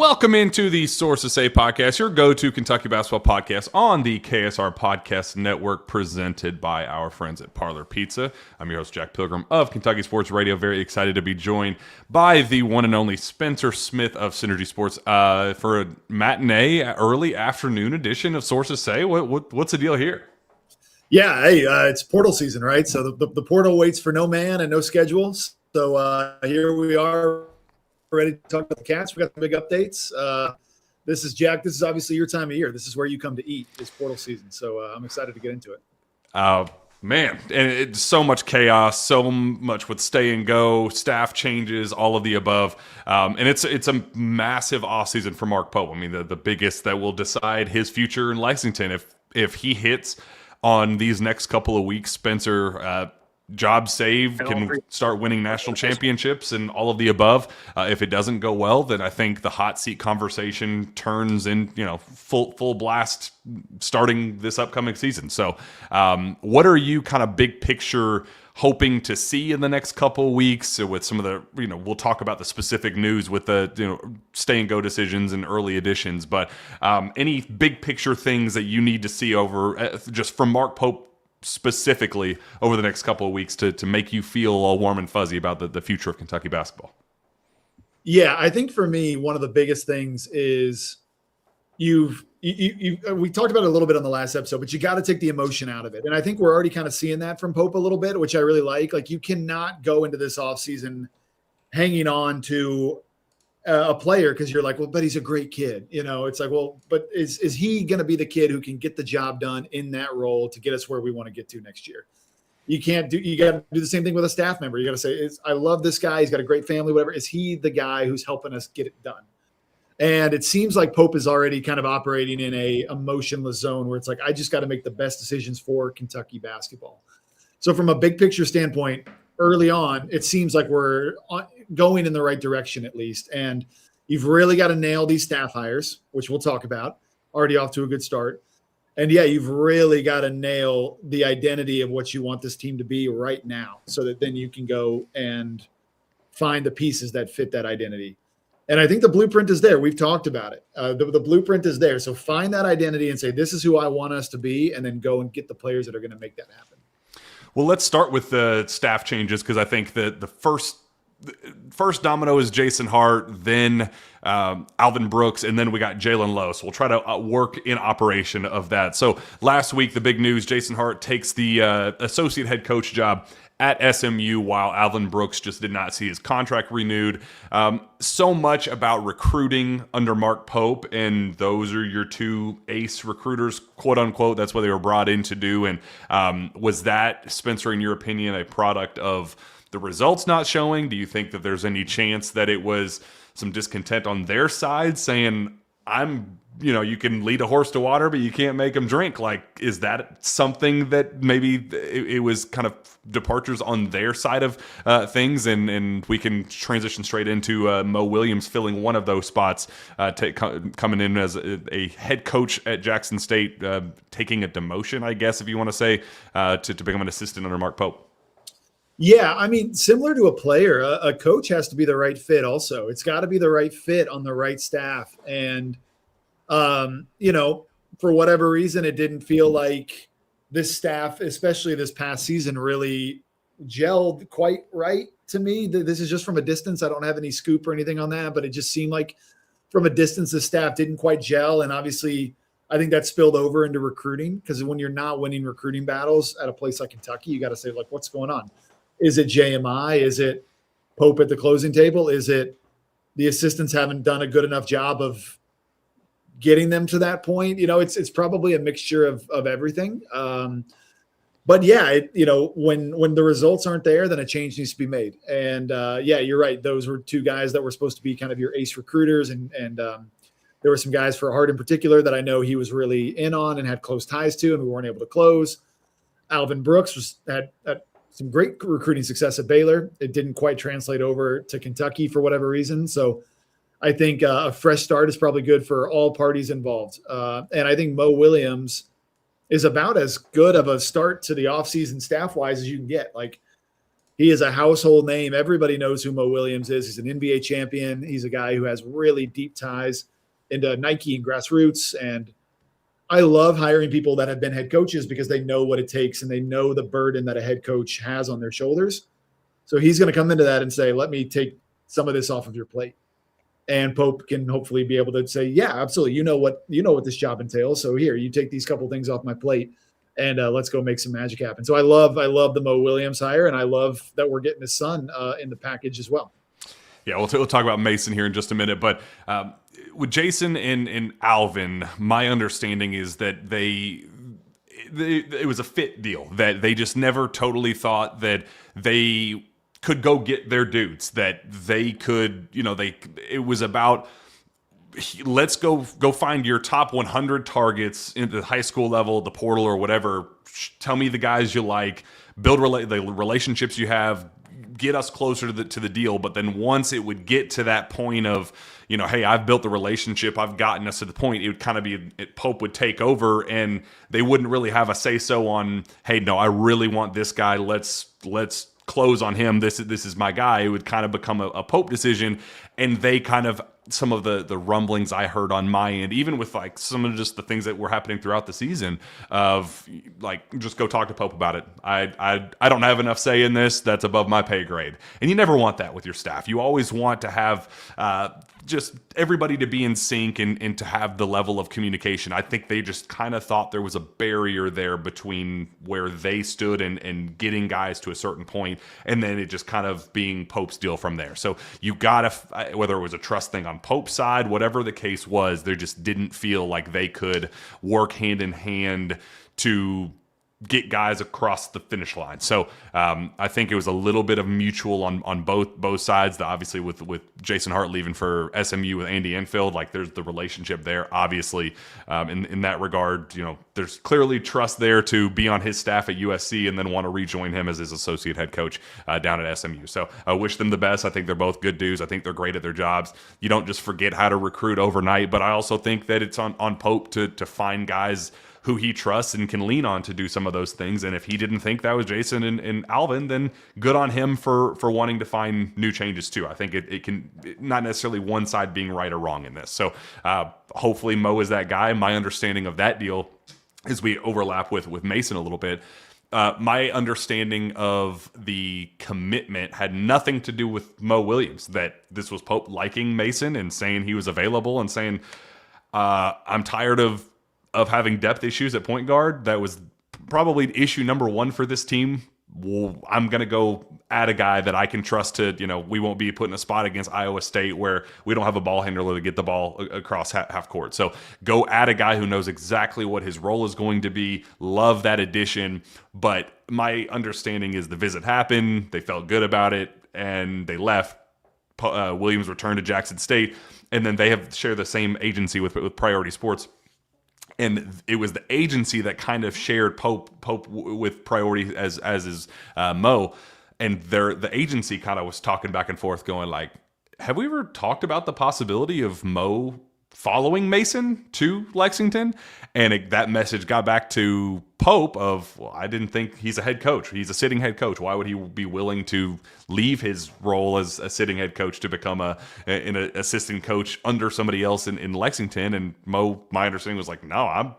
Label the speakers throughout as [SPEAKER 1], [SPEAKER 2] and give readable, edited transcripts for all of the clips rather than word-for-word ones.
[SPEAKER 1] Welcome into the Sources Say podcast, your go-to Kentucky basketball podcast on the KSR Podcast Network, presented by our friends at Parlor Pizza. I'm your host, Jack Pilgrim of Kentucky Sports Radio. Very excited to be joined by the one and only Spencer Smith of Synergy Sports for a matinee, early afternoon edition of Sources Say. What's the deal here?
[SPEAKER 2] Yeah, hey, it's portal season, right? So the portal waits for no man and no schedules. So here we are, ready to talk about the Cats. We got some big updates. This is Jack. This is obviously your time of year. This is where you come to eat. It's portal season, so I'm excited to get into it.
[SPEAKER 1] Man, and it's so much chaos, so much with stay and go, staff changes, all of the above, and it's a massive offseason for Mark Pope. I mean, the biggest that will decide his future in Lexington. If he hits on these next couple of weeks, Spencer, job saved, can start winning national championships and all of the above. If it doesn't go well, then I think the hot seat conversation turns in, full blast starting this upcoming season. So what are you kind of big picture hoping to see in the next couple of weeks with some of the, we'll talk about the specific news with the, stay and go decisions and early additions, but any big picture things that you need to see over just from Mark Pope specifically over the next couple of weeks to make you feel all warm and fuzzy about the future of Kentucky basketball?
[SPEAKER 2] Yeah, I think for me, one of the biggest things is we talked about it a little bit on the last episode, but you got to take the emotion out of it. And I think we're already kind of seeing that from Pope a little bit, which I really like. Like, you cannot go into this offseason hanging on to a player because you're like, well, but he's a great kid. It's like, well, but is he going to be the kid who can get the job done in that role to get us where we want to get to next year? You got to do the same thing with a staff member. You got to say, I love this guy. He's got a great family, whatever. Is he the guy who's helping us get it done? And it seems like Pope is already kind of operating in a emotionless zone where it's like, I just got to make the best decisions for Kentucky basketball. So from a big picture standpoint, early on, it seems like we're going in the right direction at least. And you've really got to nail these staff hires, which we'll talk about, already off to a good start. And yeah, you've really got to nail the identity of what you want this team to be right now so that then you can go and find the pieces that fit that identity. And I think the blueprint is there. We've talked about it. The blueprint is there. So find that identity and say, this is who I want us to be, and then go and get the players that are going to make that happen.
[SPEAKER 1] Well, let's start with the staff changes because I think that the first domino is Jason Hart, then Alvin Brooks, and then we got Jaylen Lowe. So we'll try to work in operation of that. So last week, the big news, Jason Hart takes the associate head coach job at SMU while Alvin Brooks just did not see his contract renewed. So much about recruiting under Mark Pope, and those are your two ace recruiters, quote unquote. That's what they were brought in to do. And was that, Spencer, in your opinion, a product of the results not showing? Do you think that there's any chance that it was some discontent on their side saying, you can lead a horse to water, but you can't make him drink? Like, is that something that maybe it was kind of departures on their side of things? And we can transition straight into Mo Williams filling one of those spots, coming in as a head coach at Jackson State, taking a demotion, I guess, if you want to say, to become an assistant under Mark Pope.
[SPEAKER 2] Yeah, I mean, similar to a player, a coach has to be the right fit also. It's got to be the right fit on the right staff. And for whatever reason, it didn't feel like this staff, especially this past season, really gelled quite right to me. This is just from a distance. I don't have any scoop or anything on that, but it just seemed like from a distance, the staff didn't quite gel. And obviously, I think that spilled over into recruiting, because when you're not winning recruiting battles at a place like Kentucky, you got to say, like, what's going on? Is it JMI? Is it Pope at the closing table? Is it the assistants haven't done a good enough job of getting them to that point? It's probably a mixture of everything. But yeah, when the results aren't there, then a change needs to be made. And yeah, you're right. Those were two guys that were supposed to be kind of your ace recruiters. And there were some guys for Hart in particular that I know he was really in on and had close ties to, and we weren't able to close. Alvin Brooks had some great recruiting success at Baylor. It didn't quite translate over to Kentucky for whatever reason. So I think a fresh start is probably good for all parties involved. And I think Mo Williams is about as good of a start to the offseason staff-wise as you can get. Like, He is a household name. Everybody knows who Mo Williams is. He's an NBA champion. He's a guy who has really deep ties into Nike and grassroots. And I love hiring people that have been head coaches because they know what it takes and they know the burden that a head coach has on their shoulders. So he's going to come into that and say, let me take some of this off of your plate. And Pope can hopefully be able to say, yeah, absolutely. You know what this job entails. So here, you take these couple things off my plate and let's go make some magic happen. So I love the Mo Williams hire, and I love that we're getting his son in the package as well.
[SPEAKER 1] Yeah, we'll talk about Mason here in just a minute, but with Jason and Alvin, my understanding is that it was a fit deal, that they just never totally thought that they could go get their dudes, that they could, it was about, let's go find your top 100 targets in the high school level, the portal or whatever. Tell me the guys you like, build the relationships you have, get us closer to the deal. But then once it would get to that point of, hey, I've built the relationship, I've gotten us to the point, it would kind of be Pope would take over, and they wouldn't really have a say so on, hey, no, I really want this guy. Let's close on him. This is my guy. It would kind of become a Pope decision, and they kind of, some of the rumblings I heard on my end, even with like some of just the things that were happening throughout the season, of like, just go talk to Pope about it. I don't have enough say in this. That's above my pay grade. And you never want that with your staff. You always want to have just everybody to be in sync and to have the level of communication. I think they just kind of thought there was a barrier there between where they stood and getting guys to a certain point, and then it just kind of being Pope's deal from there. So you gotta, whether it was a trust thing on Pope's side, whatever the case was, they just didn't feel like they could work hand in hand to get guys across the finish line. So I think it was a little bit of mutual on both sides. Obviously with Jason Hart leaving for SMU with Andy Enfield, like there's the relationship there. Obviously in that regard, there's clearly trust there to be on his staff at USC and then want to rejoin him as his associate head coach down at SMU. So I wish them the best. I think they're both good dudes. I think they're great at their jobs. You don't just forget how to recruit overnight, but I also think that it's on Pope to find guys who he trusts and can lean on to do some of those things. And if he didn't think that was Jason and Alvin, then good on him for wanting to find new changes too. I think it can, not necessarily one side being right or wrong in this. So hopefully Mo is that guy. My understanding of that deal is we overlap with Mason a little bit. My understanding of the commitment had nothing to do with Mo Williams, that this was Pope liking Mason and saying he was available and saying, I'm tired of having depth issues at point guard. That was probably issue number one for this team. Well, I'm going to go add a guy that I can trust to, we won't be put in a spot against Iowa State where we don't have a ball handler to get the ball across half court. So go add a guy who knows exactly what his role is going to be. Love that addition. But my understanding is the visit happened. They felt good about it and they left. Williams returned to Jackson State, and then they have share the same agency with Priority Sports. And it was the agency that kind of shared Pope with Priority as is Mo. And the agency kind of was talking back and forth going like, have we ever talked about the possibility of Mo following Mason to Lexington? And that message got back to Pope of, well, I didn't think he's a head coach. He's a sitting head coach. Why would he be willing to leave his role as a sitting head coach to become an assistant coach under somebody else in Lexington? And Mo, my understanding was like, no,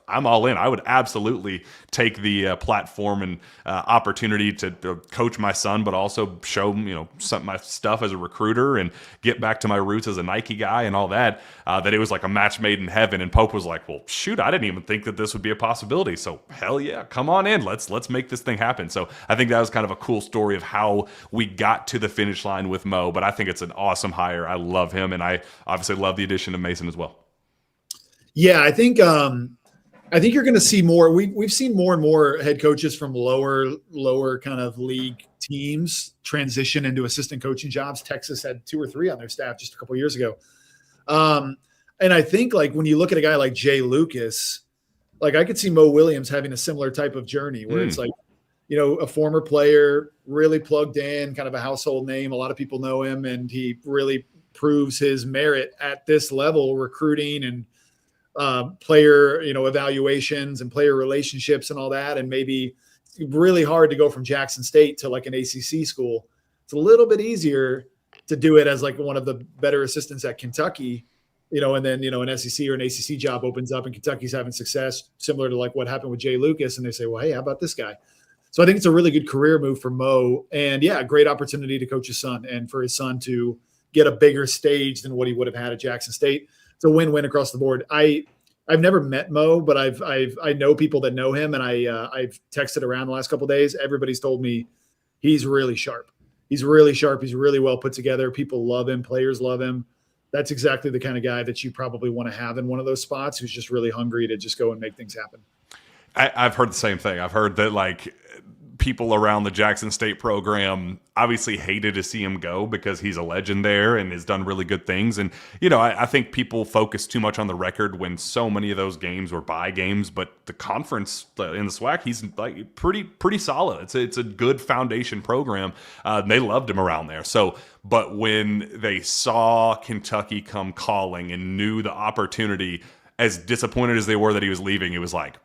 [SPEAKER 1] I'm all in. I would absolutely take the platform and opportunity to coach my son, but also show some my stuff as a recruiter and get back to my roots as a Nike guy and all that. That it was like a match made in heaven. And Pope was like, "Well, shoot, I didn't even think that this would be a possibility. So hell yeah, come on in. Let's make this thing happen." So I think that was kind of a cool story of how we got to the finish line with Mo. But I think it's an awesome hire. I love him, and I obviously love the addition of Mason as well.
[SPEAKER 2] Yeah, I think you're going to see more. We've seen more and more head coaches from lower kind of league teams transition into assistant coaching jobs. Texas had 2 or 3 on their staff just a couple of years ago. And I think like when you look at a guy like Jay Lucas, like I could see Mo Williams having a similar type of journey where it's like, a former player, really plugged in, kind of a household name. A lot of people know him, and he really proves his merit at this level, recruiting and player, evaluations and player relationships and all that. And maybe, really hard to go from Jackson State to like an ACC school. It's a little bit easier to do it as like one of the better assistants at Kentucky, and then, an SEC or an ACC job opens up and Kentucky's having success, similar to like what happened with Jay Lucas. And they say, well, hey, how about this guy? So I think it's a really good career move for Mo, and a great opportunity to coach his son and for his son to get a bigger stage than what he would have had at Jackson State. It's a win-win across the board. I've never met Mo, but I know people that know him, and I've texted around the last couple of days. Everybody's told me he's really sharp. He's really sharp. He's really well put together. People love him. Players love him. That's exactly the kind of guy that you probably want to have in one of those spots, who's just really hungry to just go and make things happen.
[SPEAKER 1] I've heard the same thing. I've heard that like people around the Jackson State program obviously hated to see him go because he's a legend there and has done really good things. And, I think people focus too much on the record when so many of those games were bye games, but the conference in the SWAC, he's like pretty solid. It's a good foundation program. They loved him around there. But when they saw Kentucky come calling and knew the opportunity, as disappointed as they were that he was leaving, it was like,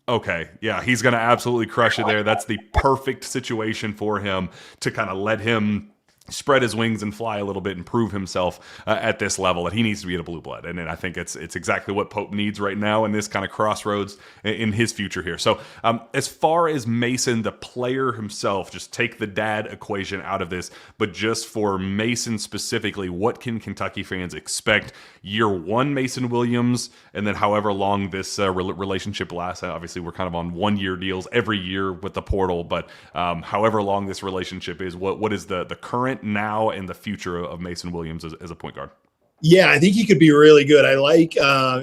[SPEAKER 1] okay, yeah, he's going to absolutely crush it there. That's the perfect situation for him to kind of let him spread his wings and fly a little bit and prove himself at this level, that he needs to be at a blue blood. And I think it's exactly what Pope needs right now in this kind of crossroads in his future here. So as far as Mason, the player himself, just take the dad equation out of this, but just for Mason specifically, what can Kentucky fans expect year one Mason Williams, and then however long this relationship lasts? Obviously, we're kind of on 1 year deals every year with the portal, but however long this relationship is, what is the current, now, and the future of Mason Williams as a point guard?
[SPEAKER 2] Yeah, I think he could be really good. I like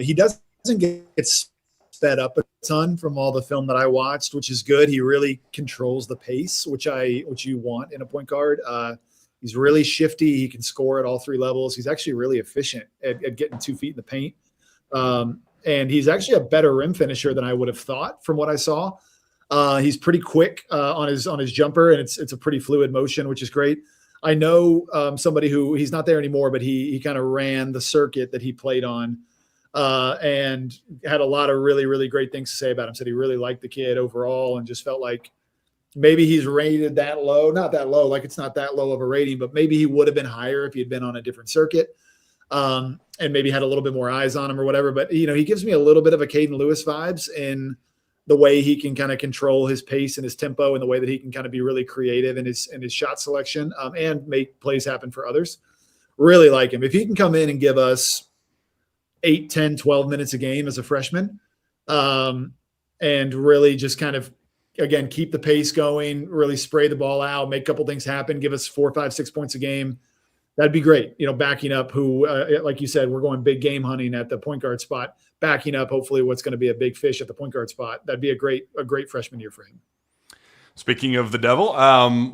[SPEAKER 2] he doesn't get sped up a ton from all the film that I watched, which is good. He really controls the pace, which you want in a point guard. He's really shifty. He can score at all three levels. He's actually really efficient at getting 2 feet in the paint. And he's actually a better rim finisher than I would have thought from what I saw. He's pretty quick on his jumper, and it's a pretty fluid motion, which is great. I know somebody who, he's not there anymore, but he kind of ran the circuit that he played on and had a lot of really, really great things to say about him. Said he really liked the kid overall and just felt like maybe he's rated that low, not that low, like it's not that low of a rating, but maybe he would have been higher if he had been on a different circuit and maybe had a little bit more eyes on him or whatever. But, he gives me a little bit of a Caden Lewis vibes in the way he can kind of control his pace and his tempo, and the way that he can kind of be really creative in his shot selection and make plays happen for others. Really like him. If he can come in and give us 8, 10, 12 minutes a game as a freshman and really just kind of, again, keep the pace going, really spray the ball out, make a couple things happen, give us 4, 5, 6 points a game, that'd be great. Backing up who, like you said, we're going big game hunting at the point guard spot, backing up hopefully what's going to be a big fish at the point guard spot. That'd be a great freshman year for him.
[SPEAKER 1] Speaking of the devil,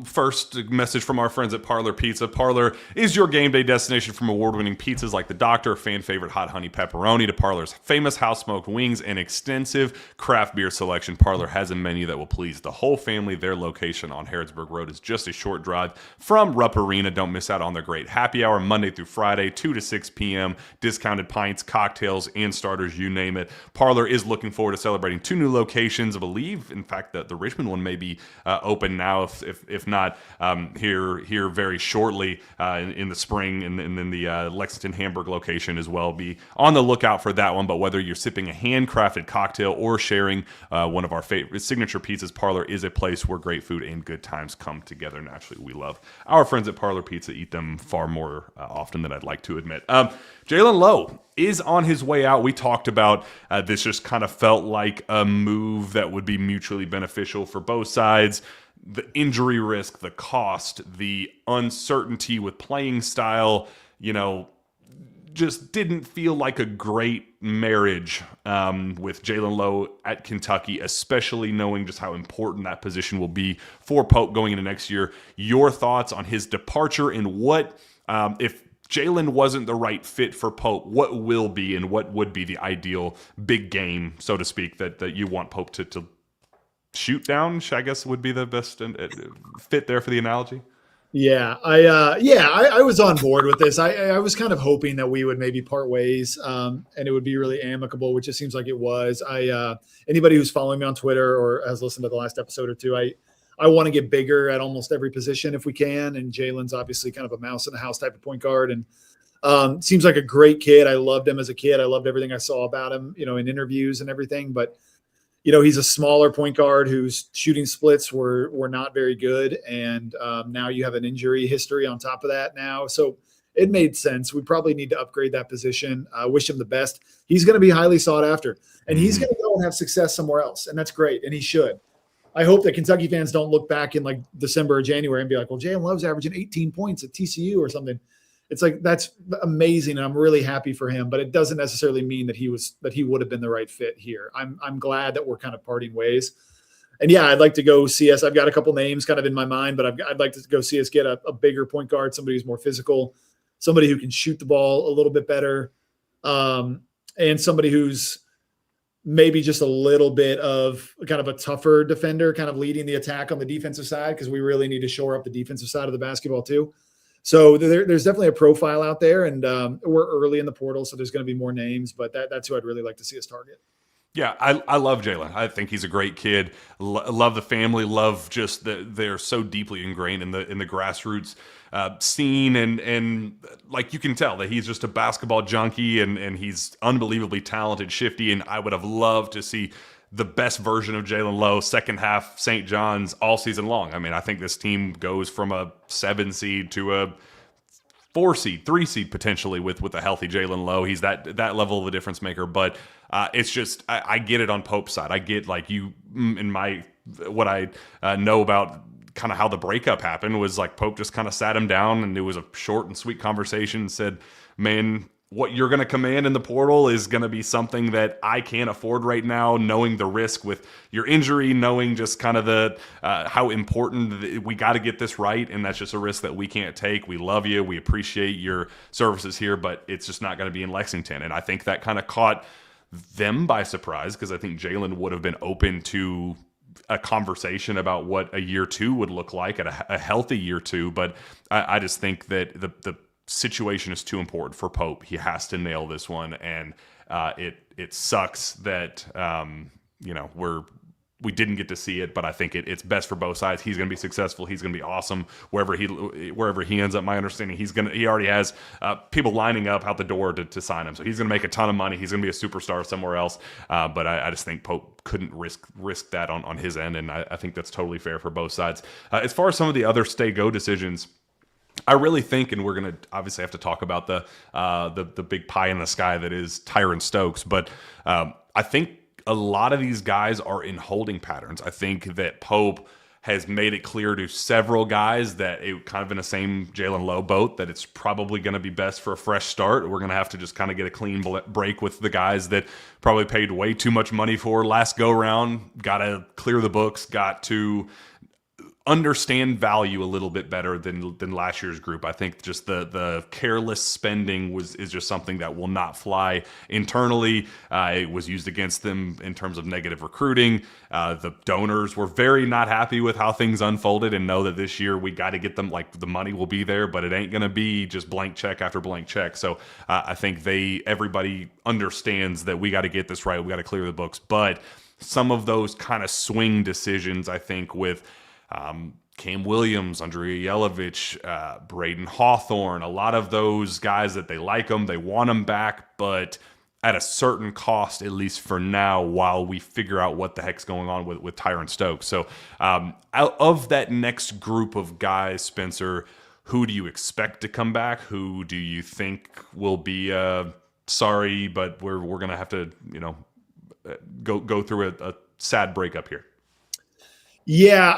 [SPEAKER 1] first message from our friends at Parlor Pizza. Parlor is your game day destination from award-winning pizzas like the Doctor, fan favorite Hot Honey Pepperoni, to Parlor's famous house-smoked wings and extensive craft beer selection. Parlor has a menu that will please the whole family. Their location on Harrodsburg Road is just a short drive from Rupp Arena. Don't miss out on their great happy hour Monday through Friday, 2 to 6 p.m. Discounted pints, cocktails, and starters, you name it. Parlor is looking forward to celebrating 2 new locations. I believe, in fact, that the Richmond one may be open now, if not here very shortly in the spring, and then the Lexington Hamburg location as well. Be on the lookout for that one. But whether you're sipping a handcrafted cocktail or sharing one of our favorite signature pizzas, Parlor is a place where great food and good times come together. Naturally, we love our friends at Parlor Pizza. Eat them far more often than I'd like to admit. Jaylen Lowe is on his way out. We talked about this just kind of felt like a move that would be mutually beneficial for both sides. The injury risk, the cost, the uncertainty with playing style, just didn't feel like a great marriage with Jaylen Lowe at Kentucky, especially knowing just how important that position will be for Pope going into next year. Your thoughts on his departure, and what, if Jaylen wasn't the right fit for Pope, what will be and what would be the ideal big game, so to speak, that you want Pope to shoot down, I guess would be the best fit there for the analogy?
[SPEAKER 2] I was on board with this. I was kind of hoping that we would maybe part ways, and it would be really amicable, which it seems like it was. Anybody who's following me on Twitter or has listened to the last episode or two, I want to get bigger at almost every position if we can. And Jalen's obviously kind of a mouse in the house type of point guard, and seems like a great kid. I loved him as a kid. I loved everything I saw about him, in interviews and everything. But he's a smaller point guard whose shooting splits were not very good. And now you have an injury history on top of that now. So it made sense. We probably need to upgrade that position. I wish him the best. He's going to be highly sought after, and he's going to go and have success somewhere else. And that's great. And he should. I hope that Kentucky fans don't look back in like December or January and be like, well, Jaylen Lowe's averaging 18 points at TCU or something. It's like, that's amazing. And I'm really happy for him, but it doesn't necessarily mean that he would have been the right fit here. I'm glad that we're kind of parting ways. And yeah, I'd like to go see us. I've got a couple names kind of in my mind, but I'd like to go see us get a bigger point guard, somebody who's more physical, somebody who can shoot the ball a little bit better. And somebody who's maybe just a little bit of kind of a tougher defender, kind of leading the attack on the defensive side, because we really need to shore up the defensive side of the basketball too. So there's definitely a profile out there, and we're early in the portal, so there's going to be more names, but that's who I'd really like to see us target.
[SPEAKER 1] Yeah, I love Jaylen. I think he's a great kid. Love the family. Love just that they're so deeply ingrained in the grassroots scene, and like you can tell that he's just a basketball junkie, and he's unbelievably talented, shifty, and I would have loved to see the best version of Jaylen Lowe second half St. John's all season long. I mean, I think this team goes from a 7 seed to a 4 seed, 3 seed potentially with a healthy Jaylen Lowe. He's that level of a difference maker. But it's just I get it on Pope's side. I get like you in what I know about kind of how the breakup happened was like Pope just kind of sat him down, and it was a short and sweet conversation and said, man, what you're going to command in the portal is going to be something that I can't afford right now, knowing the risk with your injury, knowing just kind of the how important we got to get this right, and that's just a risk that we can't take. We love you. We appreciate your services here, but it's just not going to be in Lexington. And I think that kind of caught them by surprise, because I think Jaylen would have been open to a conversation about what a year two would look like at a healthy year two. But I just think that the situation is too important for Pope. He has to nail this one, and it sucks that we didn't get to see it, but I think it's best for both sides. He's going to be successful. He's going to be awesome wherever he ends up. My understanding, he already has people lining up out the door to sign him, so he's going to make a ton of money. He's going to be a superstar somewhere else. But I just think Pope couldn't risk that on his end, and I think that's totally fair for both sides. As far as some of the other stay-go decisions, I really think, and we're going to obviously have to talk about the big pie in the sky that is Tyron Stokes, but I think a lot of these guys are in holding patterns. I think that Pope has made it clear to several guys that it kind of in the same Jaylen Lowe boat, that it's probably going to be best for a fresh start. We're going to have to just kind of get a clean break with the guys that probably paid way too much money for last go round. Got to clear the books, got to understand value a little bit better than last year's group. I think just the careless spending is just something that will not fly internally. It was used against them in terms of negative recruiting. The donors were very not happy with how things unfolded, and know that this year we got to get them, like, the money will be there, but it ain't going to be just blank check after blank check. So I think everybody understands that we got to get this right. We got to clear the books. But some of those kind of swing decisions, I think, with Cam Williams, Andrea Yelovich, Braden Hawthorne, a lot of those guys that they like them, they want them back, but at a certain cost, at least for now, while we figure out what the heck's going on with Tyron Stokes. So out of that next group of guys, Spencer, who do you expect to come back? Who do you think will be sorry, but we're going to have to go through a sad breakup here?
[SPEAKER 2] Yeah,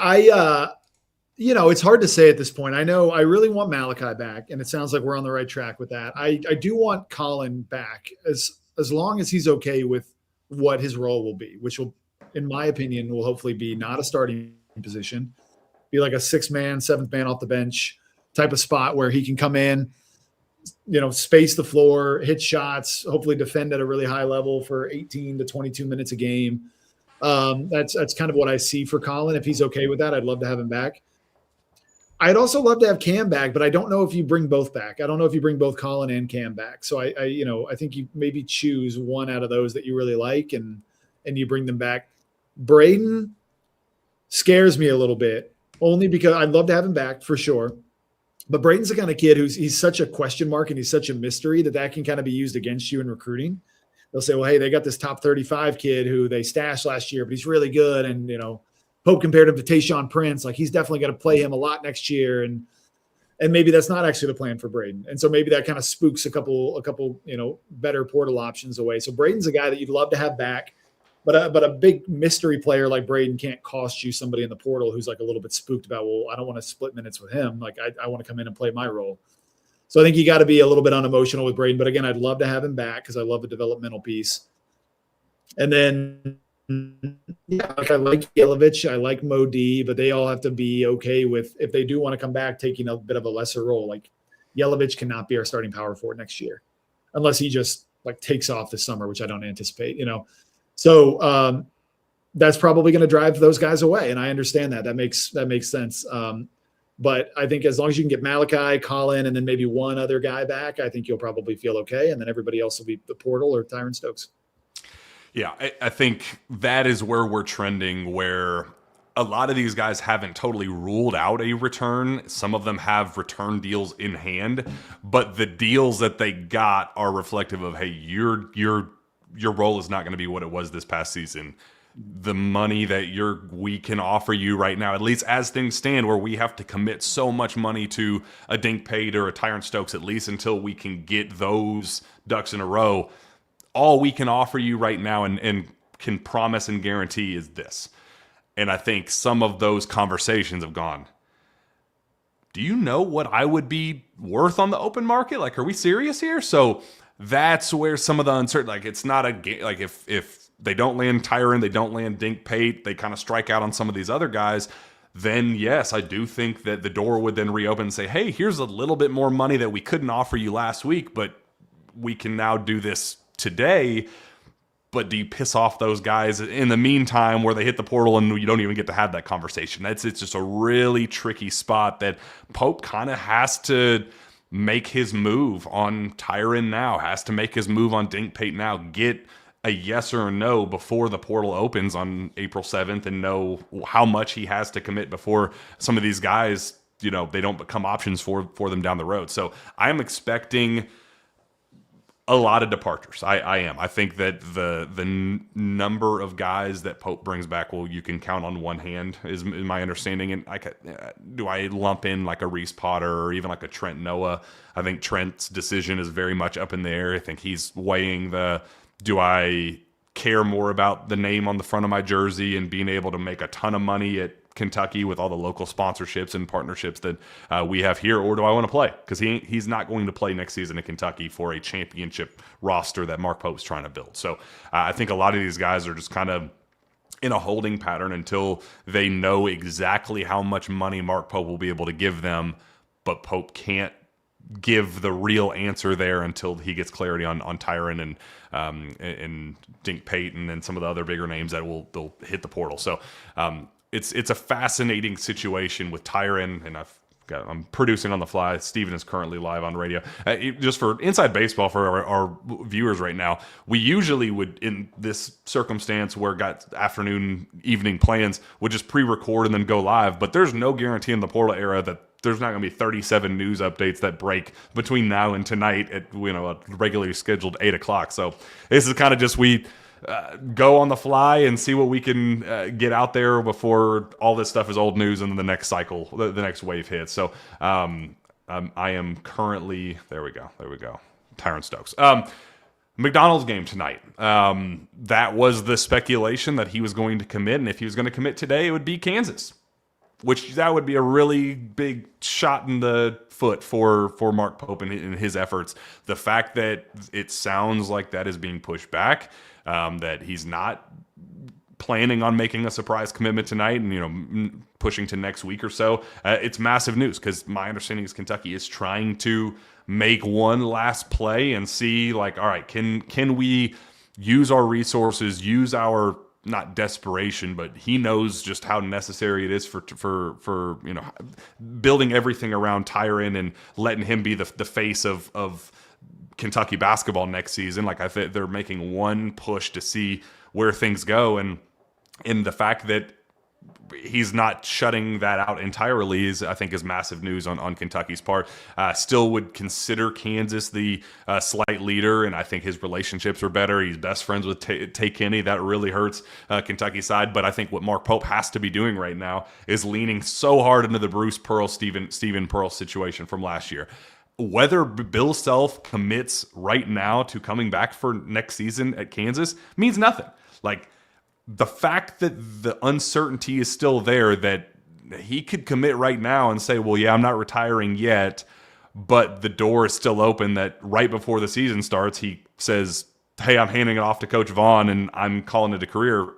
[SPEAKER 2] it's hard to say at this point. I know I really want Malachi back, and it sounds like we're on the right track with that. I do want Colin back as long as he's okay with what his role will be, which will, in my opinion, will hopefully be not a starting position, be like a 6-man, 7th man off the bench type of spot where he can come in, space the floor, hit shots, hopefully defend at a really high level for 18 to 22 minutes a game. That's kind of what I see for Colin. If he's okay with that, I'd love to have him back. I'd also love to have Cam back, but I don't know if you bring both back. I don't know if you bring both Colin and Cam back. So I think you maybe choose one out of those that you really like and you bring them back. Braden scares me a little bit, only because I'd love to have him back for sure. But Braden's the kind of kid he's such a question mark and he's such a mystery that can kind of be used against you in recruiting. They'll say, well, hey, they got this top 35 kid who they stashed last year, but he's really good. And, Pope compared him to Tayshaun Prince. Like, he's definitely going to play him a lot next year. And maybe that's not actually the plan for Braden. And so maybe that kind of spooks a couple, better portal options away. So Braden's a guy that you'd love to have back, but a big mystery player like Braden can't cost you somebody in the portal who's like a little bit spooked about, well, I don't want to split minutes with him. Like, I want to come in and play my role. So I think you got to be a little bit unemotional with Braden. But again, I'd love to have him back because I love the developmental piece. And then, I like Yelovich, I like Mo D, but they all have to be okay with, if they do want to come back, taking a bit of a lesser role. Like, Yelovich cannot be our starting power forward next year unless he just like takes off this summer, which I don't anticipate, So that's probably going to drive those guys away. And I understand that. That makes sense. But I think as long as you can get Malachi, Colin, and then maybe one other guy back, I think you'll probably feel okay. And then everybody else will be the portal or Tyron Stokes.
[SPEAKER 1] Yeah, I think that is where we're trending, where a lot of these guys haven't totally ruled out a return. Some of them have return deals in hand, but the deals that they got are reflective of, hey, your role is not going to be what it was this past season. The money that we can offer you right now, at least as things stand, where we have to commit so much money to a Dink Pate or a Tyron Stokes, at least until we can get those ducks in a row, all we can offer you right now and can promise and guarantee is this. And I think some of those conversations have gone, do you know what I would be worth on the open market? Like, are we serious here? So that's where some of the uncertainty, like, it's not a game. Like, if they don't land Tyran, they don't land Dink Pate, they kind of strike out on some of these other guys, then yes, I do think that the door would then reopen and say, hey, here's a little bit more money that we couldn't offer you last week, but we can now do this today. But do you piss off those guys in the meantime where they hit the portal and you don't even get to have that conversation? It's just a really tricky spot that Pope kind of has to make his move on Tyran now, has to make his move on Dink Pate now, get a yes or a no before the portal opens on April 7th and know how much he has to commit before some of these guys, they don't become options for them down the road. So I'm expecting a lot of departures. I am. I think that the number of guys that Pope brings back, you can count on one hand, is my understanding. And do I lump in like a Reese Potter or even like a Trent Noah? I think Trent's decision is very much up in the air. I think he's weighing do I care more about the name on the front of my jersey and being able to make a ton of money at Kentucky with all the local sponsorships and partnerships that we have here, or do I want to play? Because he's not going to play next season in Kentucky for a championship roster that Mark Pope's trying to build. So I think a lot of these guys are just kind of in a holding pattern until they know exactly how much money Mark Pope will be able to give them, but Pope can't give the real answer there until he gets clarity on Tyran and Dink Pate and then some of the other bigger names that they'll hit the portal. So it's a fascinating situation with Tyran, and I'm producing on the fly. Steven is currently live on radio. Just for Inside Baseball for our viewers right now, we usually would, in this circumstance where got afternoon, evening plans, would just pre-record and then go live. But there's no guarantee in the portal era that there's not going to be 37 news updates that break between now and tonight at a regularly scheduled 8 o'clock. So this is kind of just we go on the fly and see what we can get out there before all this stuff is old news and then the next cycle, the next wave hits. So I am currently there we go. Tyron Stokes. McDonald's game tonight. That was the speculation that he was going to commit, and if he was going to commit today, it would be Kansas. Which that would be a really big shot in the foot for Mark Pope and his efforts. The fact that it sounds like that is being pushed back, that he's not planning on making a surprise commitment tonight and pushing to next week or so, it's massive news because my understanding is Kentucky is trying to make one last play and see, like, all right, can we use our resources, use our not desperation, but he knows just how necessary it is for building everything around Tyran and letting him be the face of Kentucky basketball next season. Like, I think they're making one push to see where things go, and in the fact that he's not shutting that out entirely I think is massive news on Kentucky's part. Still would consider Kansas the slight leader, and I think his relationships are better. He's best friends with Tay Kenny. That really hurts Kentucky's side. But I think what Mark Pope has to be doing right now is leaning so hard into the Bruce Pearl, Steven Pearl situation from last year. Whether Bill Self commits right now to coming back for next season at Kansas means nothing. Like, the fact that the uncertainty is still there, that he could commit right now and say, well, yeah, I'm not retiring yet, but the door is still open, that right before the season starts, he says, hey, I'm handing it off to Coach Vaughn and I'm calling it a career.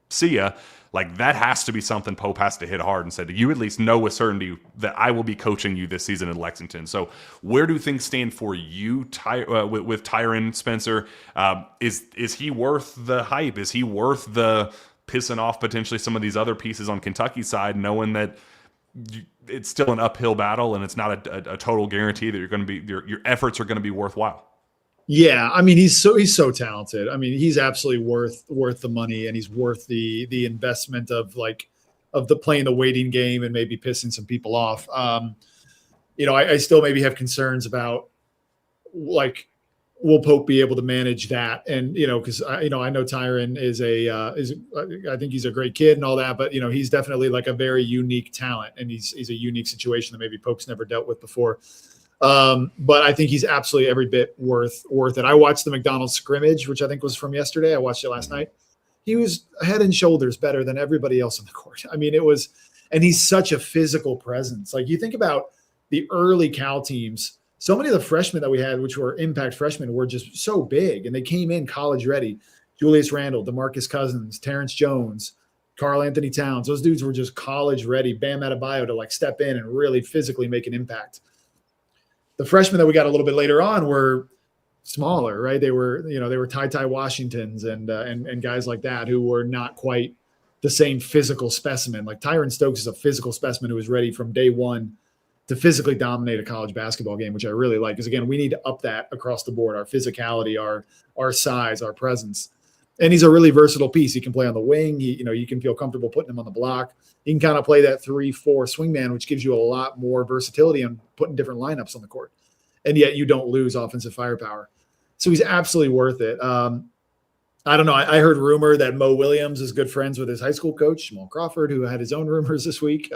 [SPEAKER 1] See ya. Like, that has to be something Pope has to hit hard and said, you at least know with certainty that I will be coaching you this season in Lexington. So where do things stand for you with Tyron Spencer? Is he worth the hype? Is he worth the pissing off potentially some of these other pieces on Kentucky's side, knowing that it's still an uphill battle and it's not a total guarantee that you're going to be your efforts are going to be worthwhile?
[SPEAKER 2] Yeah, I mean, he's so talented. I mean, he's absolutely worth the money, and he's worth the investment of the playing the waiting game and maybe pissing some people off. I still maybe have concerns about, like, will Pope be able to manage that? And because I know Tyran is I think he's a great kid and all that, but he's definitely like a very unique talent, and he's a unique situation that maybe Pope's never dealt with before. But I think he's absolutely every bit worth it. I watched the McDonald's scrimmage, which I think was from yesterday. I watched it last night. He was head and shoulders better than everybody else on the court. I mean, and he's such a physical presence. Like, you think about the early Cal teams, so many of the freshmen that we had, which were impact freshmen, were just so big, and they came in college ready. Julius Randle, DeMarcus Cousins, Terrence Jones, Karl Anthony Towns. Those dudes were just college ready. Bam Adebayo to like step in and really physically make an impact. The freshmen that we got a little bit later on were smaller, right? They were Ty Washingtons and guys like that who were not quite the same physical specimen. Like, Tyron Stokes is a physical specimen who was ready from day one to physically dominate a college basketball game, which I really like. Because again, we need to up that across the board: our physicality, our size, our presence. And he's a really versatile piece. He can play on the wing. You can feel comfortable putting him on the block. He can kind of play that 3-4 swingman, which gives you a lot more versatility on putting different lineups on the court. And yet you don't lose offensive firepower. So he's absolutely worth it. I don't know. I heard rumor that Mo Williams is good friends with his high school coach, Jamal Crawford, who had his own rumors this week,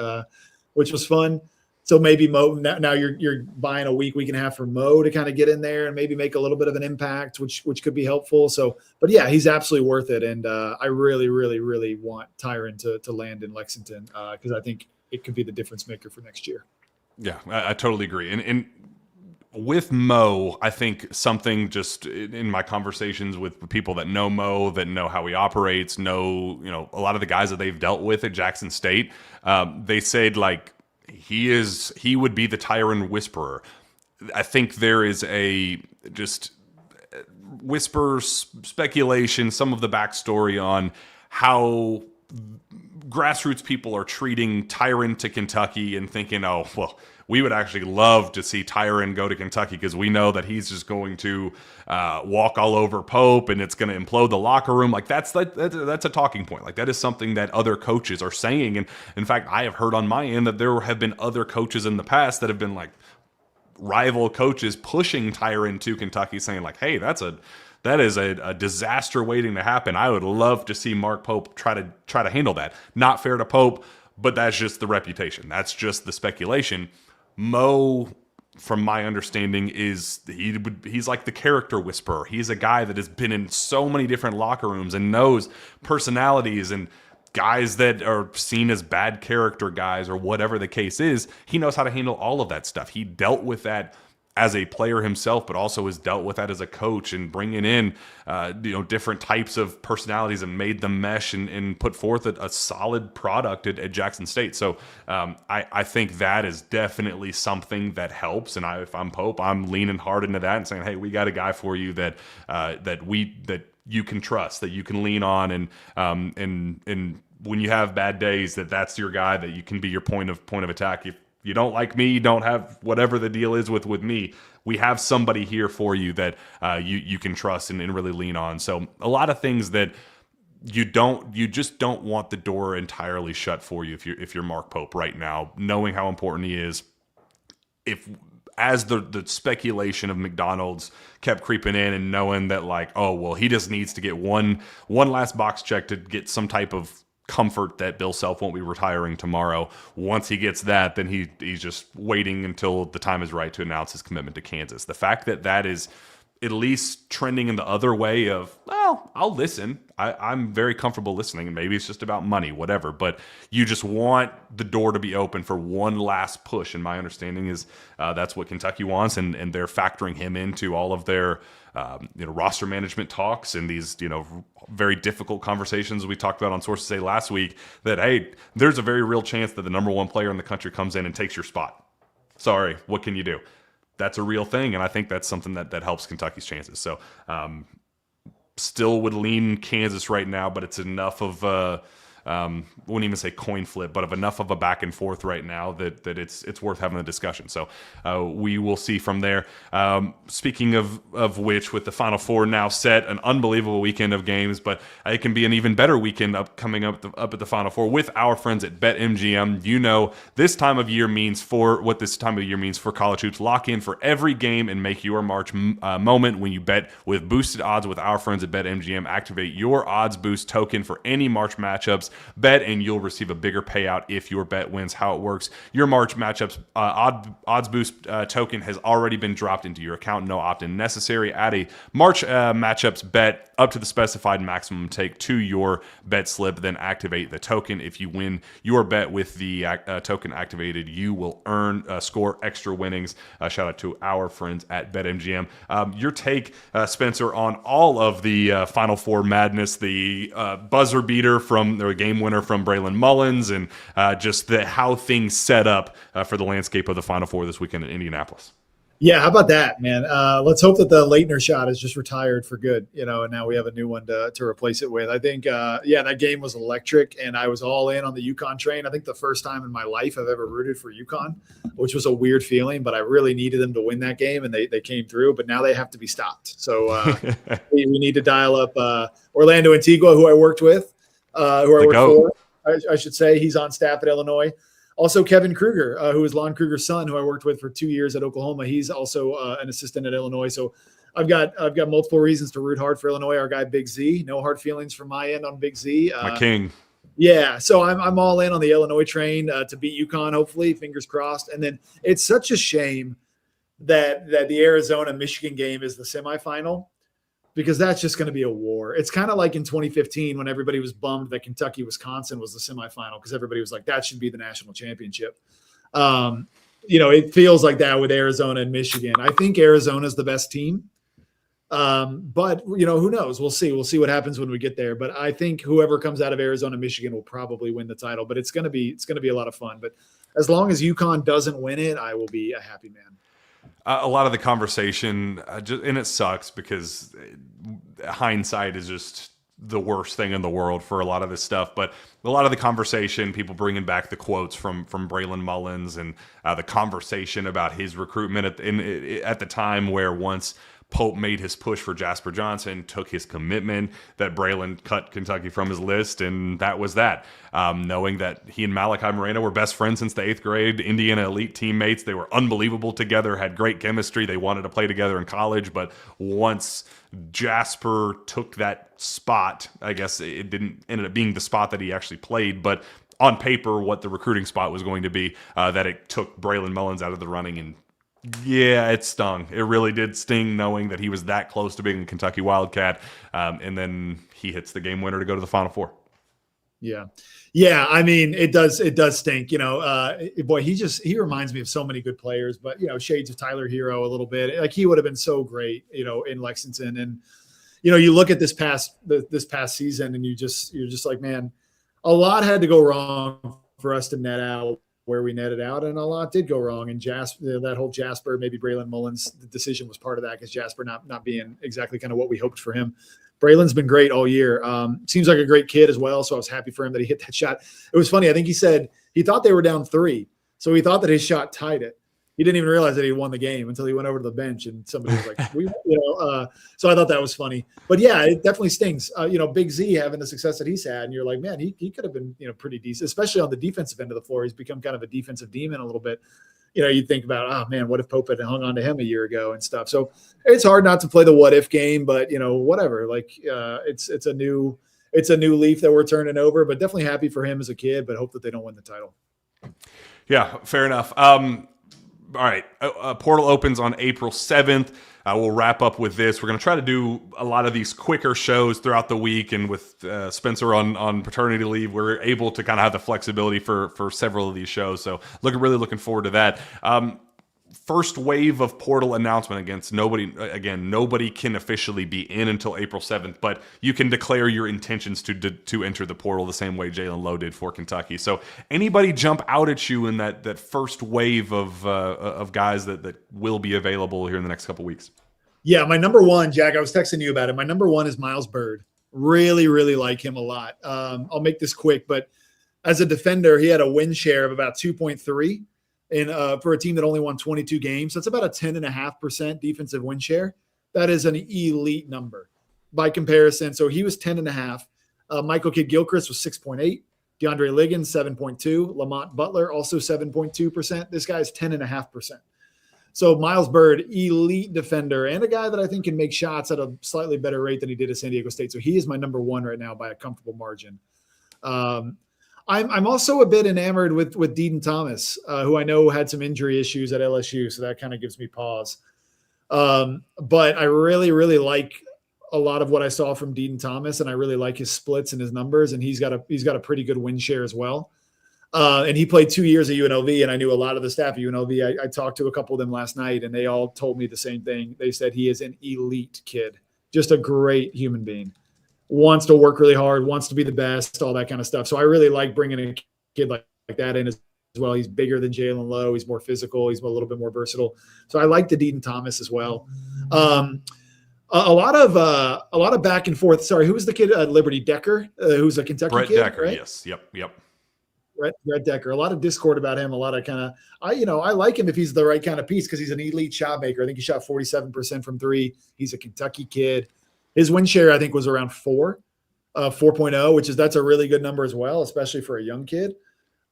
[SPEAKER 2] which was fun. So maybe Mo, now you're buying a week and a half for Mo to kind of get in there and maybe make a little bit of an impact, which could be helpful. So, but yeah, he's absolutely worth it. And I really, really, really want Tyran to land in Lexington because I think it could be the difference maker for next year.
[SPEAKER 1] Yeah, I totally agree. And with Mo, I think something just in my conversations with people that know Mo, that know how he operates, know a lot of the guys that they've dealt with at Jackson State, they said, like, he would be the Tyran whisperer. I think there is a just whisper speculation, some of the backstory on how grassroots people are treating Tyran to Kentucky and thinking, oh, well, we would actually love to see Tyran go to Kentucky because we know that he's just going to walk all over Pope and it's going to implode the locker room. Like, that's a talking point. Like, that is something that other coaches are saying. And in fact, I have heard on my end that there have been other coaches in the past that have been like rival coaches pushing Tyran to Kentucky, saying like, hey, that is a disaster waiting to happen. I would love to see Mark Pope try to handle that. Not fair to Pope, but that's just the reputation. That's just the speculation. Mo, from my understanding, he's like the character whisperer. He's a guy that has been in so many different locker rooms and knows personalities and guys that are seen as bad character guys or whatever the case is. He knows how to handle all of that stuff. He dealt with that as a player himself, but also has dealt with that as a coach and bringing in different types of personalities and made them mesh and put forth a solid product at Jackson State. So I think that is definitely something that helps. And if I'm Pope, I'm leaning hard into that and saying, hey, we got a guy for you that you can trust, that you can lean on, and when you have bad days, that's your guy, that you can be your point of attack. If you don't like me, you don't have whatever the deal is with me, we have somebody here for you that you can trust and really lean on. So a lot of things that you just don't want the door entirely shut for you if you're Mark Pope right now, knowing how important he is. If as the speculation of McDonald's kept creeping in, and knowing that, like, oh well, he just needs to get one last box check to get some type of comfort that Bill Self won't be retiring tomorrow. Once he gets that, then he's just waiting until the time is right to announce his commitment to Kansas. The fact that is at least trending in the other way of, well, I'll listen. I'm very comfortable listening, and maybe it's just about money, whatever. But you just want the door to be open for one last push. And my understanding is that's what Kentucky wants, and they're factoring him into all of their roster management talks and these very difficult conversations we talked about on Sources Say last week. That, hey, there's a very real chance that the number one player in the country comes in and takes your spot. Sorry, what can you do? That's a real thing, and I think that's something that helps Kentucky's chances. So still would lean Kansas right now, but it's enough of wouldn't even say coin flip, but of enough of a back and forth right now that it's worth having a discussion. So we will see from there. Speaking of which, with the Final Four now set, an unbelievable weekend of games, but it can be an even better weekend coming up at the Final Four with our friends at BetMGM. This time of year means for college hoops. Lock in for every game and make your March moment when you bet with boosted odds with our friends at BetMGM. Activate your odds boost token for any March matchups. Bet and you'll receive a bigger payout if your bet wins. How it works: your March matchups odds boost token has already been dropped into your account. No opt-in necessary. Add a March matchups bet up to the specified maximum take to your bet slip. Then activate the token. If you win your bet with the token activated, you will score extra winnings. Shout out to our friends at BetMGM. Your take, Spencer, on all of the Final Four madness, the buzzer beater from the game winner from Braylon Mullins, and just how things set up for the landscape of the Final Four this weekend in Indianapolis.
[SPEAKER 2] Yeah, how about that, man? Let's hope that the Leitner shot is just retired for good, and now we have a new one to replace it with. I think, that game was electric, and I was all in on the UConn train. I think the first time in my life I've ever rooted for UConn, which was a weird feeling, but I really needed them to win that game, and they came through, but now they have to be stopped. So we need to dial up Orlando Antigua, who I worked with, for, I should say. He's on staff at Illinois. Also, Kevin Kruger, who is Lon Kruger's son, who I worked with for 2 years at Oklahoma. He's also an assistant at Illinois. So I've got multiple reasons to root hard for Illinois. Our guy Big Z, no hard feelings from my end on Big Z.
[SPEAKER 1] My king.
[SPEAKER 2] Yeah, so I'm all in on the Illinois train to beat UConn, hopefully, fingers crossed. And then it's such a shame that the Arizona-Michigan game is the semifinal, because that's just going to be a war. It's kind of like in 2015 when everybody was bummed that Kentucky-Wisconsin was the semifinal, because everybody was like, that should be the national championship. It feels like that with Arizona and Michigan. I think Arizona's the best team. But who knows? We'll see. We'll see what happens when we get there. But I think whoever comes out of Arizona, Michigan will probably win the title. But it's going to be a lot of fun. But as long as UConn doesn't win it, I will be a happy man.
[SPEAKER 1] A lot of the conversation, and it sucks because hindsight is just the worst thing in the world for a lot of this stuff. But a lot of the conversation, people bringing back the quotes from Braylon Mullins, and the conversation about his recruitment at the time where once Pope made his push for Jasper Johnson, took his commitment, that Braylon cut Kentucky from his list, and that was that. Knowing that he and Malachi Moreno were best friends since the 8th grade, Indiana elite teammates, they were unbelievable together, had great chemistry, they wanted to play together in college, but once Jasper took that spot, I guess it didn't end up being the spot that he actually played, but on paper what the recruiting spot was going to be, that it took Braylon Mullins out of the running. And yeah, it stung. It really did sting, knowing that he was that close to being a Kentucky Wildcat, and then he hits the game winner to go to the Final Four. Yeah. I mean, it does stink. Boy, he reminds me of so mmany good players. But shades of Tyler Hero a little bit. Like, he would have been so great, in Lexington. And you look at this past season, and you're just like, man, a lot had to go wrong for us to net out where we netted out, and a lot did go wrong. And that whole Jasper, maybe Braylon Mullins decision was part of that, because Jasper not being exactly kind of what we hoped for him.
[SPEAKER 2] Braylon's been great all year. Seems like a great kid as well. So I was happy for him that he hit that shot. It was funny. I think he said he thought they were down 3. So he thought that his shot tied it. He didn't even realize that he won the game until he went over to the bench and somebody was like, so I thought that was funny. But yeah, it definitely stings. Big Z having the success that he's had, and you're like, man, he could have been, pretty decent, especially on the defensive end of the floor. He's become kind of a defensive demon a little bit. You think about, oh man, what if Pope had hung on to him a year ago and stuff. So it's hard not to play the what if game, but whatever. Like it's a new leaf that we're turning over, but definitely happy for him as a kid, but hope that they don't win the title.
[SPEAKER 1] Yeah, fair enough. All right. Portal opens on April 7th. We'll wrap up with this. We're going to try to do a lot of these quicker shows throughout the week. And with Spencer on paternity leave, we're able to kind of have the flexibility for several of these shows. So really looking forward to that. First wave of portal announcement against nobody can officially be in until April 7th, but you can declare your intentions to enter the portal the same way Jaylen Lowe did for Kentucky. So anybody jump out at you in that first wave of guys that will be available here in the next couple weeks?
[SPEAKER 2] Yeah, my number one, Jack, I was texting you about it. My number one is Miles Byrd. Really, really like him a lot. I'll make this quick, but as a defender, he had a win share of about 2.3. And for a team that only won 22 games, that's about a 10.5% defensive win share. That is an elite number by comparison. So he was 10.5. Michael Kidd-Gilchrist was 6.8. DeAndre Liggins, 7.2. Lamont Butler, also 7.2%. This guy is 10.5%. So Miles Byrd, elite defender, and a guy that I think can make shots at a slightly better rate than he did at San Diego State. So he is my number one right now by a comfortable margin. I'm also a bit enamored with Deaton Thomas, who I know had some injury issues at LSU, so that kind of gives me pause. But I really, really like a lot of what I saw from Deaton Thomas, and I really like his splits and his numbers, and he's got a pretty good win share as well. And he played 2 years at UNLV, and I knew a lot of the staff at UNLV. I talked to a couple of them last night, and they all told me the same thing. They said he is an elite kid, just a great human being. Wants to work really hard, wants to be the best, all that kind of stuff. So I really like bringing a kid like that in as well. He's bigger than Jaylen Lowe. He's more physical. He's a little bit more versatile. So I like the Deaton Thomas as well. A lot of back and forth. Sorry, who was the kid at Liberty? Decker, who's a Kentucky
[SPEAKER 1] Brett
[SPEAKER 2] kid,
[SPEAKER 1] Decker,
[SPEAKER 2] right?
[SPEAKER 1] yes. Yep.
[SPEAKER 2] Brett Decker. A lot of discord about him. A lot of I like him if he's the right kind of piece because he's an elite shot maker. I think he shot 47% from 3. He's a Kentucky kid. His win share, I think, was around 4.0, that's a really good number as well, especially for a young kid.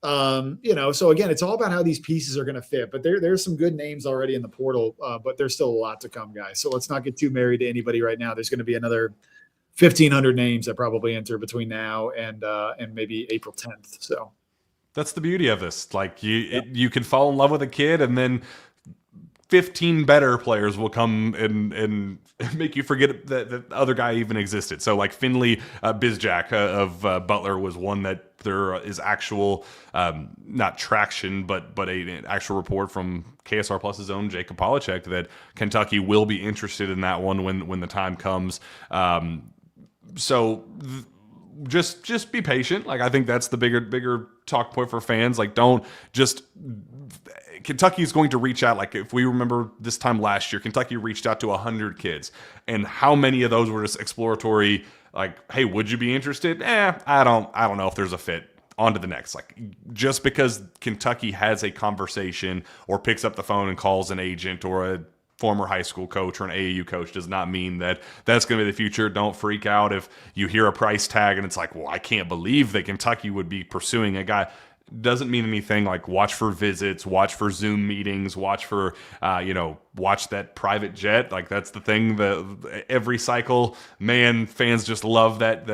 [SPEAKER 2] So again, it's all about how these pieces are going to fit. But there's some good names already in the portal, but there's still a lot to come, guys. So let's not get too married to anybody right now. There's going to be another 1,500 names that probably enter between now and maybe April 10th. So
[SPEAKER 1] that's the beauty of this. Like you can fall in love with a kid, and then 15 better players will come and make you forget that the other guy even existed. So like Finley Bizjack of Butler was one that there is actual, not traction, but an actual report from KSR Plus's own Jacob Polachek that Kentucky will be interested in that one when the time comes. Just be patient. Like I think that's the bigger talk point for fans. Like don't just Kentucky is going to reach out. Like if we remember this time last year, Kentucky reached out to 100 kids, and how many of those were just exploratory? Like, hey, would you be interested? I don't know if there's a fit. On to the next. Like just because Kentucky has a conversation or picks up the phone and calls an agent or a former high school coach or an AAU coach does not mean that that's going to be the future. Don't freak out if you hear a price tag and it's like, well, I can't believe that Kentucky would be pursuing a guy. Doesn't mean anything. Like watch for visits, watch for Zoom meetings, watch for, watch that private jet. Like that's the thing that every cycle, man, fans just love that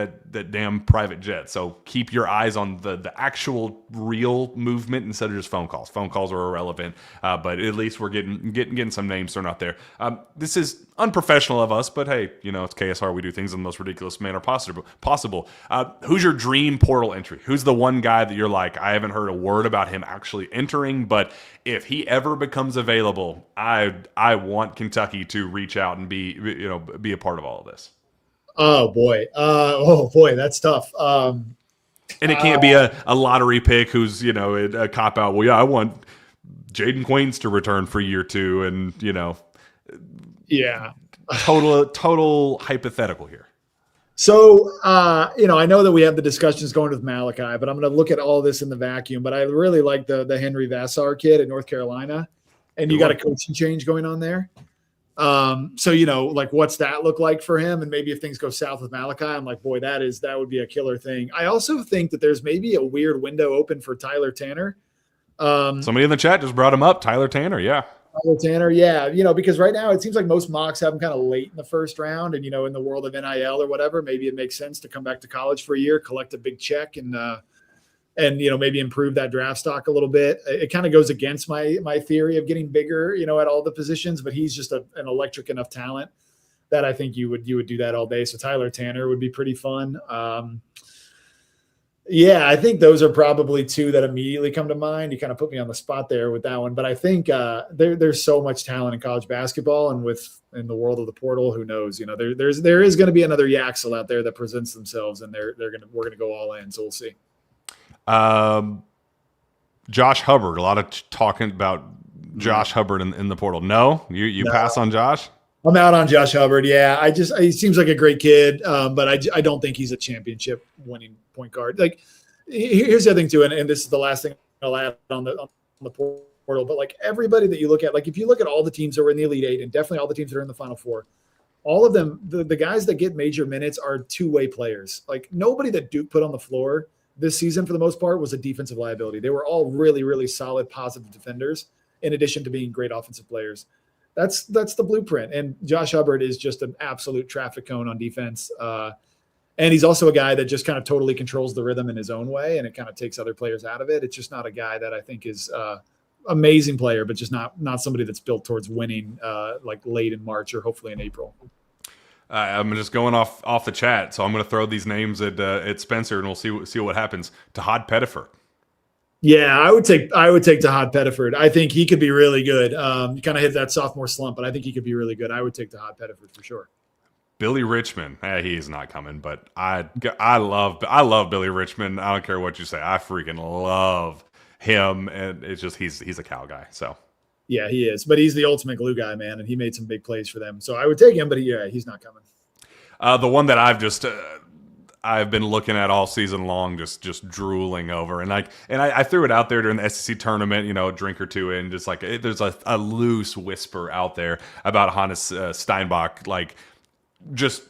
[SPEAKER 1] damn private jet. So keep your eyes on the actual real movement instead of just phone calls. Phone calls are irrelevant, but at least we're getting some names thrown out there. This is unprofessional of us, but hey, it's KSR. We do things in the most ridiculous manner possible. Who's your dream portal entry? Who's the one guy that you're like, I haven't heard a word about him actually entering, but if he ever becomes available, I want Kentucky to reach out and be a part of all of this.
[SPEAKER 2] Oh boy, that's tough.
[SPEAKER 1] And it can't be a lottery pick who's a cop out. Well, yeah, I want Jaden Quains to return for year 2, and
[SPEAKER 2] yeah,
[SPEAKER 1] total hypothetical here.
[SPEAKER 2] So, I know that we have the discussions going with Malachi, but I'm going to look at all this in the vacuum. But I really like the Henry Vassar kid at North Carolina, and you got a coaching change going on there. So, like what's that look like for him? And maybe if things go south with Malachi, I'm like, boy, that would be a killer thing. I also think that there's maybe a weird window open for Tyler Tanner.
[SPEAKER 1] Somebody in the chat just brought him up. Tyler Tanner. Yeah.
[SPEAKER 2] Tyler Tanner. Yeah. Because right now it seems like most mocks have him kind of late in the first round. And, in the world of NIL or whatever, maybe it makes sense to come back to college for a year, collect a big check and maybe improve that draft stock a little bit. It kind of goes against my theory of getting bigger, at all the positions, but he's just an electric enough talent that I think you would do that all day. So Tyler Tanner would be pretty fun. Yeah, I think those are probably two that immediately come to mind. You kind of put me on the spot there with that one, but I think there's so much talent in college basketball, and in the world of the portal, who knows? There is going to be another Yaxel out there that presents themselves, and we're gonna go all in. So we'll see.
[SPEAKER 1] Josh Hubbard. A lot of talking about Josh Hubbard in the portal. No, you pass on Josh.
[SPEAKER 2] I'm out on Josh Hubbard. Yeah, he seems like a great kid, but I don't think he's a championship winning point guard. Like, here's the other thing too, and this is the last thing I'll add on the portal. But like everybody that you look at, like if you look at all the teams that were in the Elite Eight, and definitely all the teams that are in the Final Four, all of them, the guys that get major minutes are two-way players. Like nobody that Duke put on the floor this season for the most part was a defensive liability. They were all really, really solid, positive defenders, in addition to being great offensive players. That's the blueprint. And Josh Hubbard is just an absolute traffic cone on defense. And he's also a guy that just kind of totally controls the rhythm in his own way, and it kind of takes other players out of it. It's just not a guy that I think is amazing player, but just not somebody that's built towards winning like late in March or hopefully in April.
[SPEAKER 1] I'm just going off the chat, so I'm going to throw these names at Spencer, and we'll see what happens. Todd Pettiford.
[SPEAKER 2] Yeah, I would take Todd Pettiford. I think he could be really good. You kind of hit that sophomore slump, but I think he could be really good. I would take Todd Pettiford for sure.
[SPEAKER 1] Billy Richmond. He's not coming, but I love Billy Richmond. I don't care what you say. I freaking love him, and it's just he's a Cal guy. So
[SPEAKER 2] yeah, he is, but he's the ultimate glue guy, man, and he made some big plays for them. So I would take him, but he's not coming.
[SPEAKER 1] The one that I've been looking at all season long, just drooling over, and I threw it out there during the SEC tournament, a drink or two in, just like there's a loose whisper out there about Hannes Steinbach, like just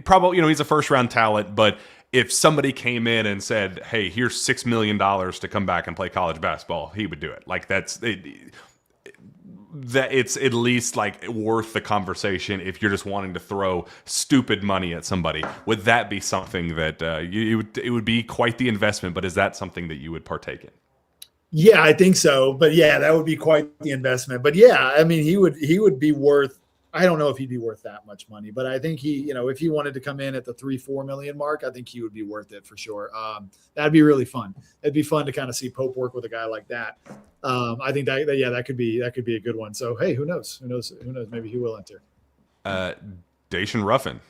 [SPEAKER 1] probably he's a first round talent, but if somebody came in and said, "Hey, here's $6 million to come back and play college basketball," he would do it. Like that it's at least like worth the conversation if you're just wanting to throw stupid money at somebody. Would that be something that it would be quite the investment, but is that something that you would partake in?
[SPEAKER 2] Yeah, I think so. But yeah, that would be quite the investment. But yeah, I mean, he would be worth, I don't know if he'd be worth that much money, but I think he, if he wanted to come in at the 3-4 million mark, I think he would be worth it for sure. That'd be really fun. It'd be fun to kind of see Pope work with a guy like that. I think that could be a good one. So, hey, who knows? Maybe he will enter.
[SPEAKER 1] Dacian Ruffin.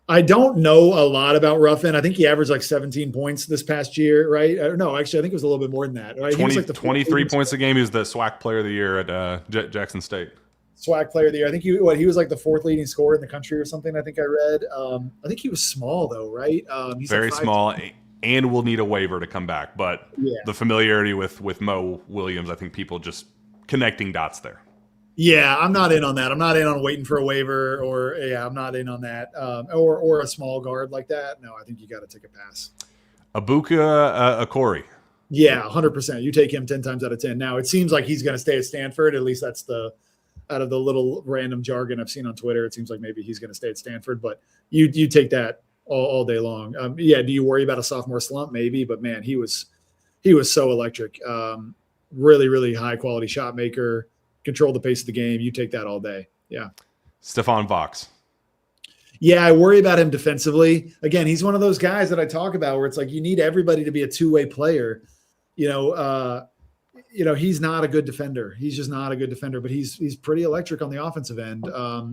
[SPEAKER 2] I don't know a lot about Ruffin. I think he averaged like 17 points this past year, right? No, actually, I think it was a little bit more than that. Right?
[SPEAKER 1] 23 points a game. He was the SWAC player of the year at Jackson State.
[SPEAKER 2] SWAC player of the year. I think he was like the 4th leading scorer in the country or something. I think I read. I think he was small though, right? He's
[SPEAKER 1] very small, and will need a waiver to come back. But the familiarity with Mo Williams, I think people just connecting dots there.
[SPEAKER 2] Yeah, I'm not in on that. I'm not in on waiting for a waiver, or I'm not in on that, or a small guard like that. No, I think you got to take a pass.
[SPEAKER 1] Abuka Akori.
[SPEAKER 2] Yeah, 100%. You take him 10 times out of 10. Now it seems like he's going to stay at Stanford. At least that's out of the little random jargon I've seen on Twitter, it seems like maybe he's going to stay at Stanford. But you take that all day long. Do you worry about a sophomore slump? Maybe, but man, he was so electric. Really, really high quality shot maker. Control the pace of the game. You take that all day. Yeah.
[SPEAKER 1] Stephon Vox.
[SPEAKER 2] Yeah, I worry about him defensively. Again, he's one of those guys that I talk about where it's like you need everybody to be a two-way player. He's not a good defender. He's just not a good defender, but he's pretty electric on the offensive end.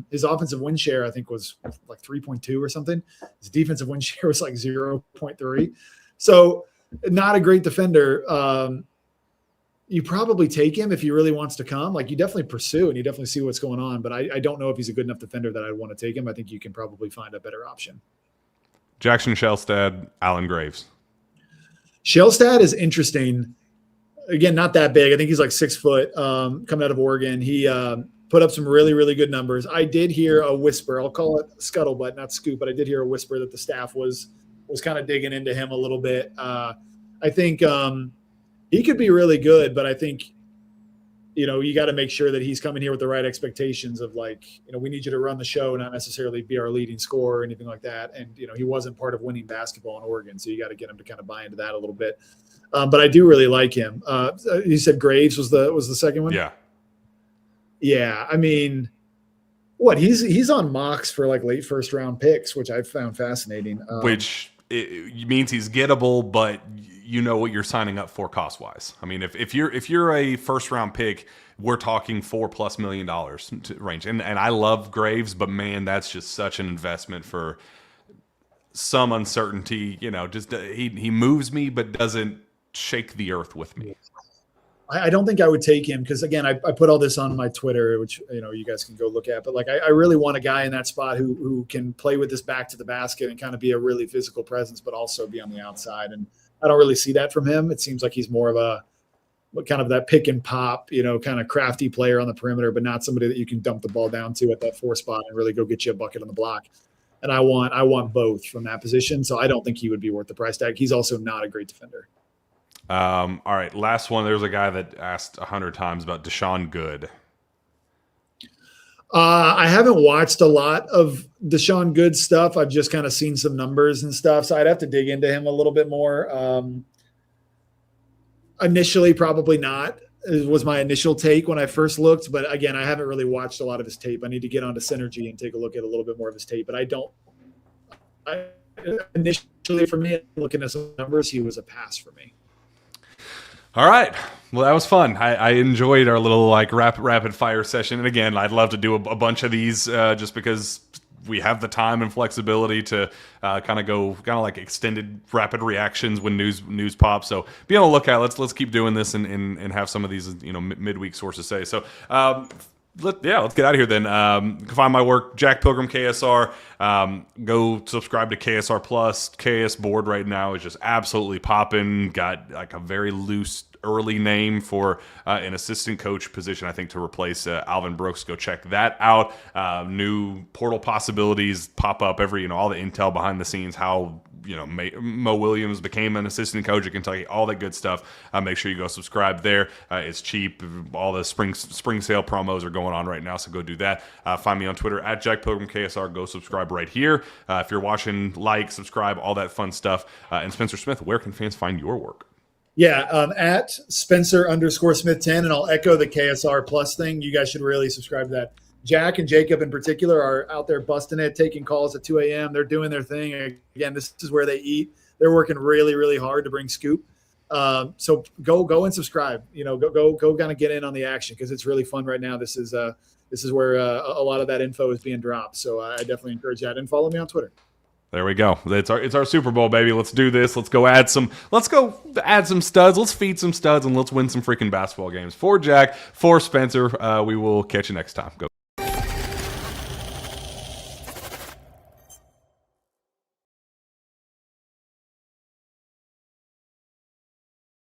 [SPEAKER 2] His offensive win share, I think, was like 3.2 or something. His defensive win share was like 0.3. So not a great defender. you probably take him if he really wants to come. Like you definitely pursue and you definitely see what's going on. But I don't know if he's a good enough defender that I'd want to take him. I think you can probably find a better option.
[SPEAKER 1] Jackson Shelstad, Allen Graves.
[SPEAKER 2] Shelstad is interesting. Again, not that big. I think he's like 6 foot, coming out of Oregon. He put up some really, really good numbers. I did hear a whisper. I'll call it scuttlebutt, not scoop, but I did hear a whisper that the staff was kind of digging into him a little bit. I think he could be really good, but I think, you got to make sure that he's coming here with the right expectations of like, we need you to run the show, not necessarily be our leading scorer or anything like that. And, he wasn't part of winning basketball in Oregon. So you got to get him to kind of buy into that a little bit. But I do really like him. You said Graves was the second one?
[SPEAKER 1] Yeah.
[SPEAKER 2] Yeah. I mean, he's on mocks for like late first round picks, which I found fascinating.
[SPEAKER 1] Which it means he's gettable, but you know what you're signing up for cost wise. I mean, if you're a first round pick, we're talking $4+ million range. And I love Graves, but man, that's just such an investment for some uncertainty. Just he moves me, but doesn't shake the earth with me.
[SPEAKER 2] I don't think I would take him because, again, I put all this on my Twitter, which you guys can go look at. But like, I really want a guy in that spot who can play with his back to the basket and kind of be a really physical presence, but also be on the outside. And I don't really see that from him. It seems like he's more of a kind of that pick and pop, kind of crafty player on the perimeter, but not somebody that you can dump the ball down to at that 4 spot and really go get you a bucket on the block. And I want both from that position. So I don't think he would be worth the price tag. He's also not a great defender.
[SPEAKER 1] All right, last one. There's a guy that asked 100 times about Deshaun Good.
[SPEAKER 2] I haven't watched a lot of Deshaun Good stuff. I've just kind of seen some numbers and stuff, so I'd have to dig into him a little bit more. Initially, probably not. It was my initial take when I first looked, but again, I haven't really watched a lot of his tape. I need to get onto Synergy and take a look at a little bit more of his tape, but initially for me, looking at some numbers, he was a pass for me.
[SPEAKER 1] All right. Well, that was fun. I enjoyed our little like rapid fire session. And again, I'd love to do a bunch of these just because we have the time and flexibility to kind of like extended rapid reactions when news pops. So be on the lookout. Let's keep doing this and have some of these midweek sources say. So let's get out of here then. You can find my work, Jack Pilgrim KSR. Go subscribe to KSR Plus. KS board right now is just absolutely popping. Got like a very loose early name for an assistant coach position, I think, to replace Alvin Brooks. Go check that out. New portal possibilities pop up every, all the intel behind the scenes, how Mo Williams became an assistant coach at Kentucky, all that good stuff. Make sure you go subscribe there. It's cheap. All the spring sale promos are going on right now, so go do that. Find me on Twitter at Jack Pilgrim KSR. Go subscribe right here. If you're watching, like, subscribe, all that fun stuff. And Spencer Smith, where can fans find your work?
[SPEAKER 2] Yeah, at Spencer_Smith10, and I'll echo the KSR Plus thing. You guys should really subscribe to that. Jack and Jacob in particular are out there busting it, taking calls at 2 a.m. They're doing their thing. Again, this is where they eat. They're working really, really hard to bring scoop. So go and subscribe. Go kind of get in on the action because it's really fun right now. This is where a lot of that info is being dropped. So I definitely encourage that, and follow me on Twitter.
[SPEAKER 1] There we go. It's our Super Bowl, baby. Let's do this. Let's go add some studs. Let's feed some studs, and let's win some freaking basketball games. For Jack, for Spencer, we will catch you next time. Go.